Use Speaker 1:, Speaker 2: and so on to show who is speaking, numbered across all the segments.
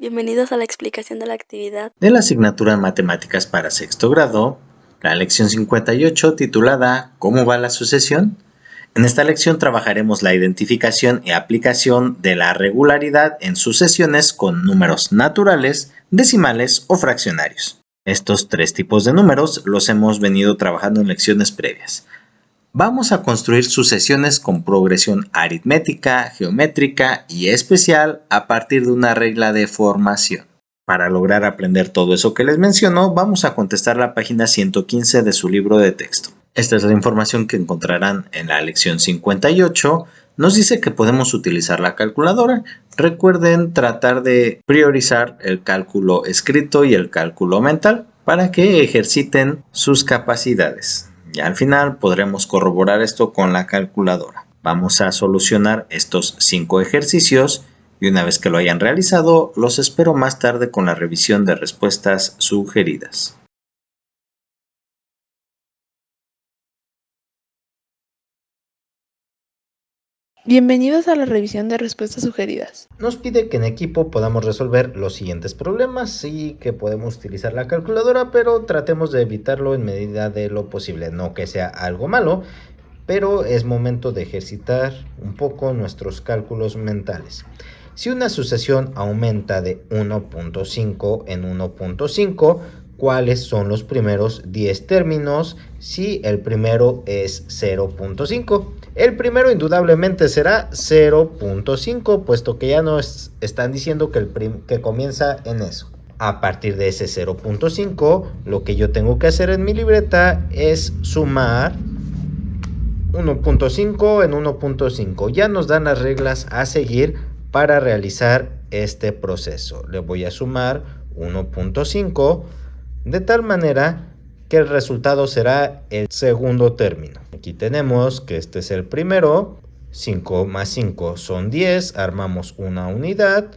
Speaker 1: Bienvenidos a la explicación de la actividad
Speaker 2: de la asignatura Matemáticas para sexto grado, la lección 58 titulada ¿Cómo va la sucesión? En esta lección trabajaremos la identificación y aplicación de la regularidad en sucesiones con números naturales, decimales o fraccionarios. Estos tres tipos de números los hemos venido trabajando en lecciones previas. Vamos a construir sucesiones con progresión aritmética, geométrica y especial a partir de una regla de formación. Para lograr aprender todo eso que les menciono, vamos a contestar la página 115 de su libro de texto. Esta es la información que encontrarán en la lección 58. Nos dice que podemos utilizar la calculadora. Recuerden tratar de priorizar el cálculo escrito y el cálculo mental para que ejerciten sus capacidades. Y al final podremos corroborar esto con la calculadora. Vamos a solucionar estos 5 ejercicios y una vez que lo hayan realizado, los espero más tarde con la revisión de respuestas sugeridas.
Speaker 3: Bienvenidos a la revisión de respuestas sugeridas.
Speaker 2: Nos pide que en equipo podamos resolver los siguientes problemas y que podemos utilizar la calculadora, pero tratemos de evitarlo en medida de lo posible. No que sea algo malo, pero es momento de ejercitar un poco nuestros cálculos mentales. Si una sucesión aumenta de 1.5 en 1.5, ¿cuáles son los primeros 10 términos si el primero es 0.5? El primero indudablemente será 0.5, puesto que ya nos están diciendo que comienza en eso. A partir de ese 0.5, lo que yo tengo que hacer en mi libreta es sumar 1.5 en 1.5. Ya nos dan las reglas a seguir para realizar este proceso. Le voy a sumar 1.5 de tal manera que el resultado será el segundo término. Aquí tenemos que este es el primero. 5 más 5 son 10. Armamos una unidad.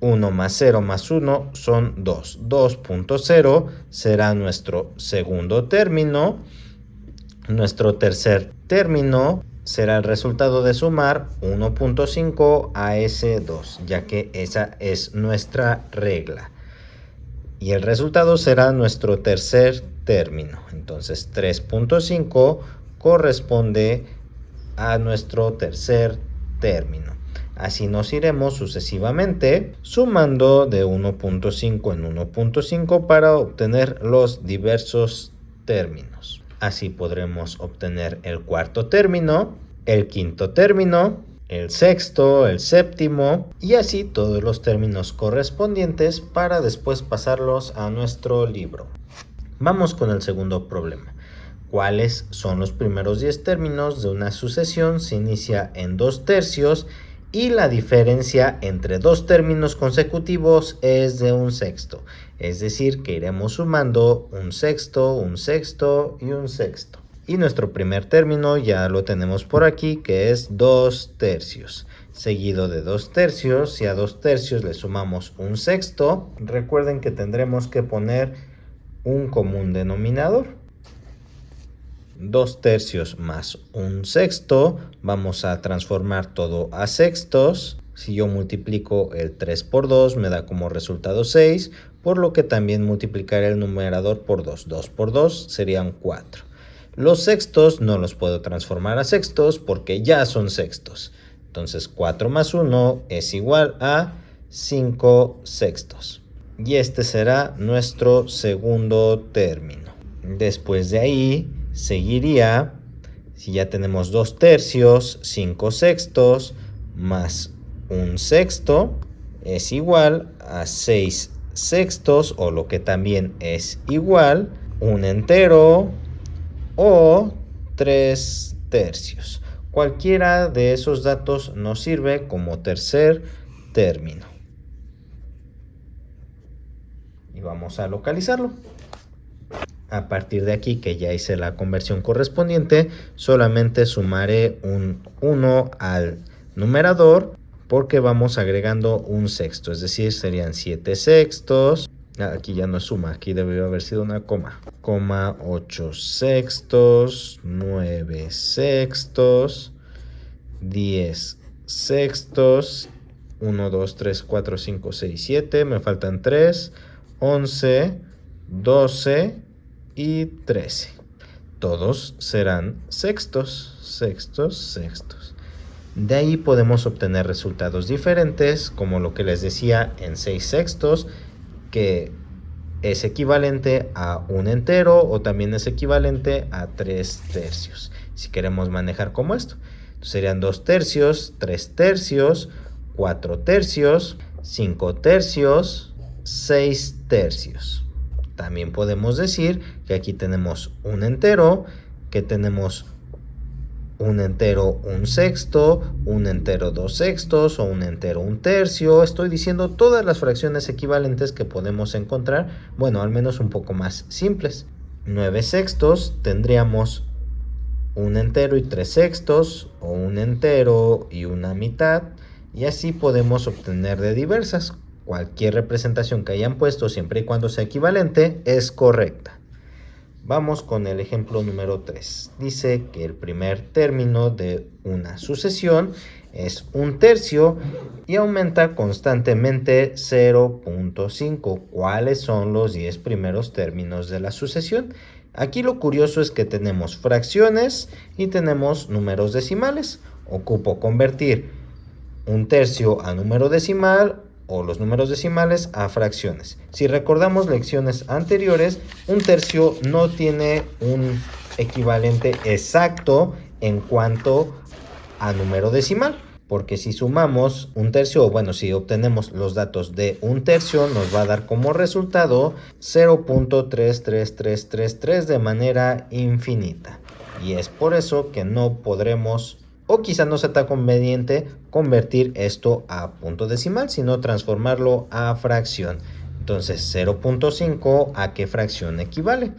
Speaker 2: 1 más 0 más 1 son 2. 2.0 será nuestro segundo término. Nuestro tercer término será el resultado de sumar 1.5 a ese 2, ya que esa es nuestra regla. Y el resultado será nuestro tercer término. Entonces 3.5 corresponde a nuestro tercer término. Así nos iremos sucesivamente sumando de 1.5 en 1.5 para obtener los diversos términos. Así podremos obtener el cuarto término, el quinto término, el sexto, el séptimo y así todos los términos correspondientes para después pasarlos a nuestro libro. Vamos con el segundo problema. ¿Cuáles son los primeros 10 términos de una sucesión? Se inicia en 2 tercios y la diferencia entre 2 términos consecutivos es de 1/6. Es decir, que iremos sumando 1/6, 1/6 y 1/6. Y nuestro primer término ya lo tenemos por aquí, que es 2 tercios. Seguido de 2 tercios, y a 2 tercios le sumamos 1/6. Recuerden que tendremos que poner un común denominador. 2 tercios más 1/6. Vamos a transformar todo a sextos. Si yo multiplico el 3 por 2 me da como resultado 6, por lo que también multiplicaré el numerador por 2. 2 por 2 serían 4. Los sextos no los puedo transformar a sextos porque ya son sextos. Entonces 4 más 1 es igual a 5 sextos. Y este será nuestro segundo término. Después de ahí seguiría, si ya tenemos 2 tercios, 5 sextos más 1/6 es igual a 6 sextos, o lo que también es igual, 1 entero o 3 tercios. Cualquiera de esos datos nos sirve como tercer término. Y vamos a localizarlo. A partir de aquí, que ya hice la conversión correspondiente, solamente sumaré un 1 al numerador porque vamos agregando 1/6, es decir, serían 7 sextos. Aquí ya no es suma, aquí debería haber sido una coma. 8 sextos, 9 sextos, 10 sextos 1, 2, 3, 4, 5, 6, 7. Me faltan 3, 11, 12 y 13. Todos serán sextos, sextos, sextos. De ahí podemos obtener resultados diferentes, como lo que les decía en 6 sextos, que es equivalente a un entero o también es equivalente a 3 tercios. Si queremos manejar como esto, serían 2 tercios, 3 tercios, 4 tercios, 5 tercios, 6 tercios. También podemos decir que aquí tenemos un entero, que tenemos un entero un sexto, un entero 2 sextos o un entero un tercio. Estoy diciendo todas las fracciones equivalentes que podemos encontrar, bueno, al menos un poco más simples. 9 sextos tendríamos un entero y 3 sextos, o un entero y una mitad, y así podemos obtener de diversas. Cualquier representación que hayan puesto, siempre y cuando sea equivalente, es correcta. Vamos con el ejemplo número 3. Dice que el primer término de una sucesión es un tercio y aumenta constantemente 0.5. ¿Cuáles son los 10 primeros términos de la sucesión? Aquí lo curioso es que tenemos fracciones y tenemos números decimales. Ocupo convertir un tercio a número decimal o los números decimales a fracciones. Si recordamos lecciones anteriores, un tercio no tiene un equivalente exacto en cuanto a número decimal, porque si sumamos un tercio, o bueno, si obtenemos los datos de un tercio, nos va a dar como resultado 0.33333 de manera infinita. Y es por eso que no podremos, o quizá no sea tan conveniente, convertir esto a punto decimal, sino transformarlo a fracción. Entonces 0.5, ¿a qué fracción equivale?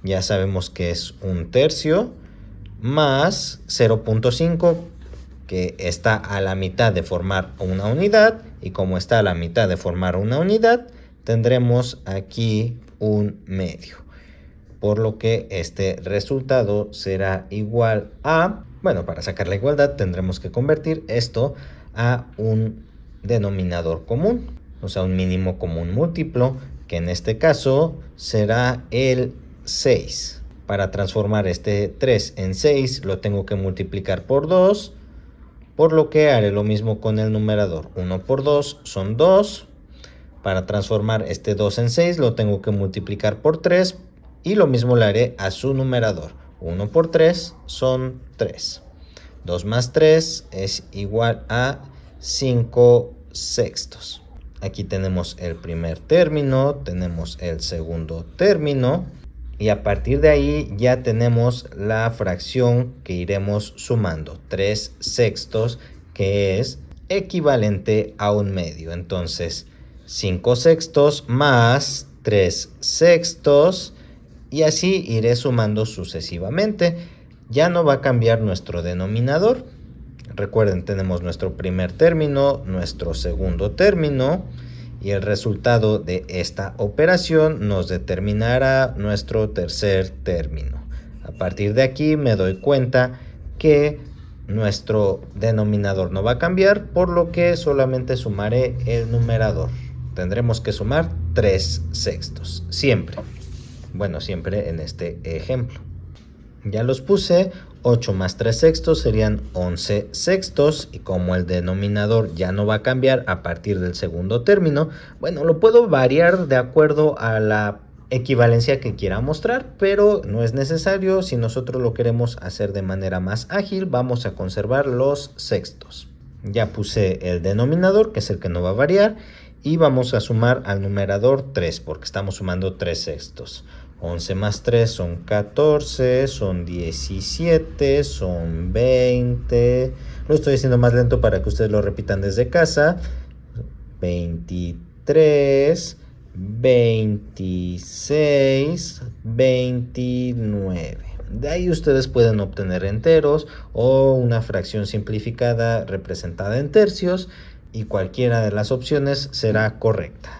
Speaker 2: Ya sabemos que es un tercio más 0.5, que está a la mitad de formar una unidad, y como está a la mitad de formar una unidad, tendremos aquí un medio. Por lo que este resultado será igual a, bueno, para sacar la igualdad tendremos que convertir esto a un denominador común, o sea, un mínimo común múltiplo, que en este caso será el 6. Para transformar este 3 en 6 lo tengo que multiplicar por 2, por lo que haré lo mismo con el numerador. 1 por 2 son 2. Para transformar este 2 en 6 lo tengo que multiplicar por 3 y lo mismo le haré a su numerador. 1 por 3 son 3. 2 más 3 es igual a 5 sextos. Aquí tenemos el primer término, tenemos el segundo término, y a partir de ahí ya tenemos la fracción que iremos sumando, 3 sextos, que es equivalente a un medio. Entonces 5 sextos más 3 sextos, y así iré sumando sucesivamente. Ya no va a cambiar nuestro denominador. Recuerden, tenemos nuestro primer término, nuestro segundo término, y el resultado de esta operación nos determinará nuestro tercer término. A partir de aquí me doy cuenta que nuestro denominador no va a cambiar, por lo que solamente sumaré el numerador. Tendremos que sumar 3 sextos, siempre. Bueno, siempre en este ejemplo. Ya los puse. 8 más 3 sextos serían 11 sextos, y como el denominador ya no va a cambiar a partir del segundo término, bueno, lo puedo variar de acuerdo a la equivalencia que quiera mostrar, pero no es necesario. Si nosotros lo queremos hacer de manera más ágil, vamos a conservar los sextos. Ya puse el denominador, que es el que no va a variar, y vamos a sumar al numerador 3, porque estamos sumando 3 sextos. 11 más 3 son 14, son 17, son 20. Lo estoy haciendo más lento para que ustedes lo repitan desde casa. 23, 26, 29. De ahí ustedes pueden obtener enteros o una fracción simplificada representada en tercios, y cualquiera de las opciones será correcta.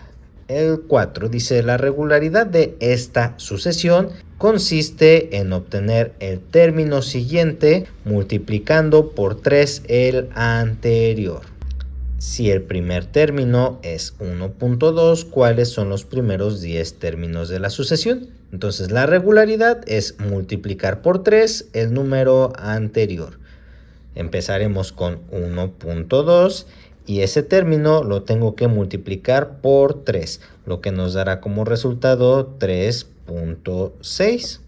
Speaker 2: El 4 dice: la regularidad de esta sucesión consiste en obtener el término siguiente multiplicando por 3 el anterior. Si el primer término es 1.2, ¿cuáles son los primeros 10 términos de la sucesión? Entonces la regularidad es multiplicar por 3 el número anterior. Empezaremos con 1.2 y ese término lo tengo que multiplicar por 3, lo que nos dará como resultado 3.6.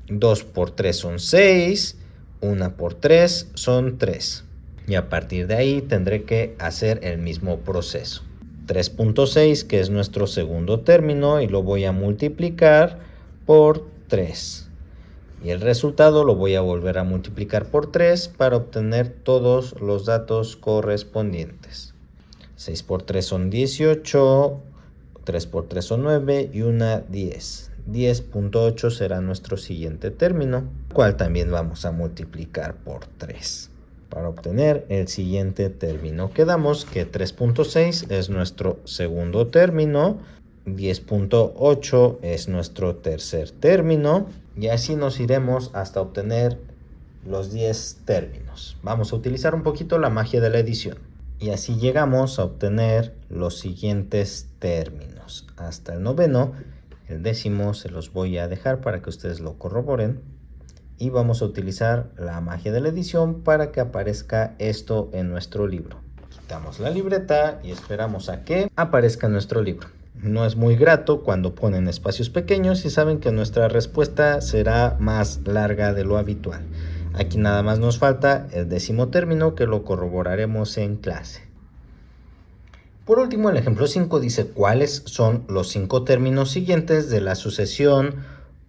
Speaker 2: 2 por 3 son 6, 1 por 3 son 3. Y a partir de ahí tendré que hacer el mismo proceso. 3.6, que es nuestro segundo término, y lo voy a multiplicar por 3. Y el resultado lo voy a volver a multiplicar por 3 para obtener todos los datos correspondientes. 6 por 3 son 18, 3 por 3 son 9 y 1, 10. 10.8 será nuestro siguiente término, cual también vamos a multiplicar por 3. Para obtener el siguiente término, quedamos que 3.6 es nuestro segundo término, 10.8 es nuestro tercer término, y así nos iremos hasta obtener los 10 términos. Vamos a utilizar un poquito la magia de la edición. Y así llegamos a obtener los siguientes términos. Hasta el noveno, el décimo se los voy a dejar para que ustedes lo corroboren. Y vamos a utilizar la magia de la edición para que aparezca esto en nuestro libro. Quitamos la libreta y esperamos a que aparezca nuestro libro. No es muy grato cuando ponen espacios pequeños y saben que nuestra respuesta será más larga de lo habitual. Aquí nada más nos falta el décimo término, que lo corroboraremos en clase. Por último, el ejemplo 5 dice cuáles son los 5 términos siguientes de la sucesión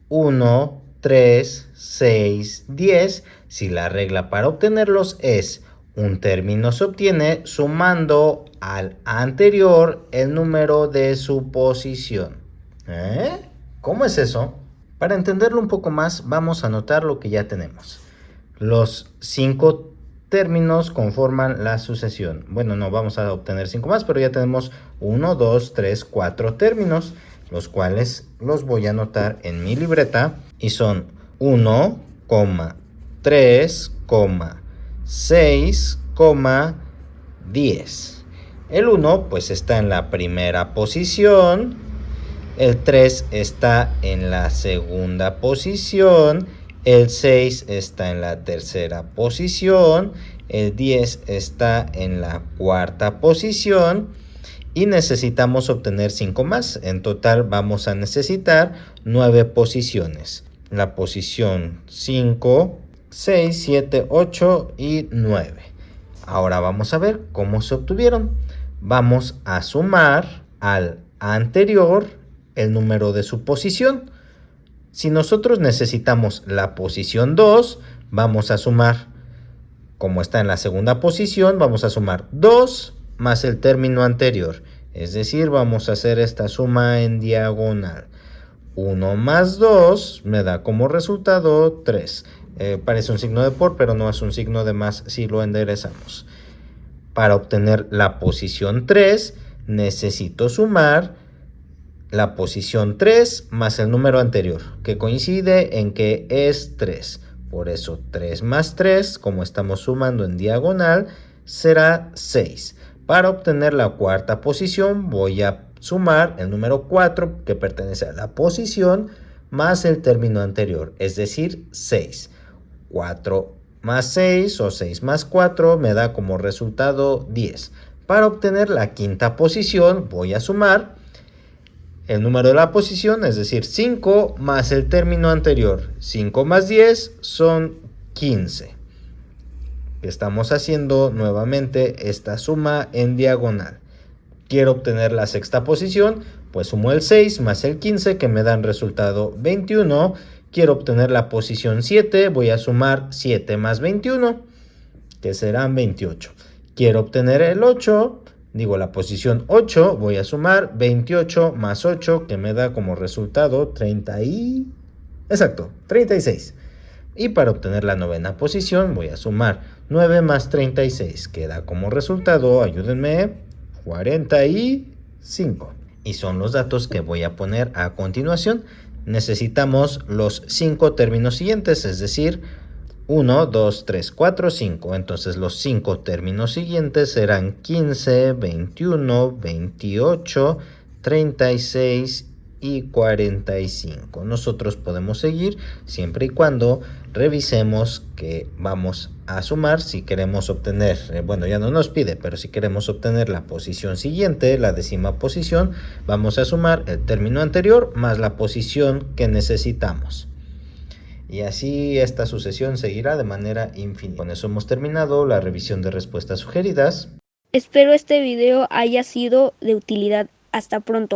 Speaker 2: 1, 3, 6, 10, si la regla para obtenerlos es un término se obtiene sumando al anterior el número de su posición. ¿Cómo es eso? Para entenderlo un poco más, vamos a anotar lo que ya tenemos. Los 5 términos conforman la sucesión. Bueno, no vamos a obtener 5 más, pero ya tenemos 1, 2, 3, 4 términos, los cuales los voy a anotar en mi libreta y son 1, 3, 6, 10. El 1 pues está en la primera posición, el 3 está en la segunda posición, el 6 está en la tercera posición, el 10 está en la cuarta posición y necesitamos obtener 5 más. En total vamos a necesitar 9 posiciones. La posición 5, 6, 7, 8 y 9. Ahora vamos a ver cómo se obtuvieron. Vamos a sumar al anterior el número de su posición. Si nosotros necesitamos la posición 2, vamos a sumar, como está en la segunda posición, vamos a sumar 2 más el término anterior. Es decir, vamos a hacer esta suma en diagonal. 1 más 2 me da como resultado 3. Parece un signo de por, pero no es un signo de más si lo enderezamos. Para obtener la posición 3, necesito sumar la posición 3 más el número anterior, que coincide en que es 3. Por eso 3 más 3, como estamos sumando en diagonal, será 6. Para obtener la cuarta posición, voy a sumar el número 4, que pertenece a la posición, más el término anterior, es decir, 6. 4 más 6 o 6 más 4 me da como resultado 10. Para obtener la quinta posición, voy a sumar el número de la posición, es decir, 5 más el término anterior. 5 más 10 son 15. Estamos haciendo nuevamente esta suma en diagonal. Quiero obtener la sexta posición, pues sumo el 6 más el 15, que me dan resultado 21. Quiero obtener la posición 7, voy a sumar 7 más 21, que serán 28. Quiero obtener el 8, la posición 8, voy a sumar 28 más 8, que me da como resultado 36. Y para obtener la novena posición, voy a sumar 9 más 36, que da como resultado, ayúdenme, 45. Y son los datos que voy a poner a continuación. Necesitamos los 5 términos siguientes, es decir, 1, 2, 3, 4, 5. Entonces los 5 términos siguientes serán 15, 21, 28, 36 y 45. Nosotros podemos seguir siempre y cuando revisemos que vamos a sumar. Si queremos obtener, bueno, ya no nos pide, pero si queremos obtener la posición siguiente, la décima posición, vamos a sumar el término anterior más la posición que necesitamos. Y así esta sucesión seguirá de manera infinita. Con eso hemos terminado la revisión de respuestas sugeridas.
Speaker 4: Espero este video haya sido de utilidad. Hasta pronto.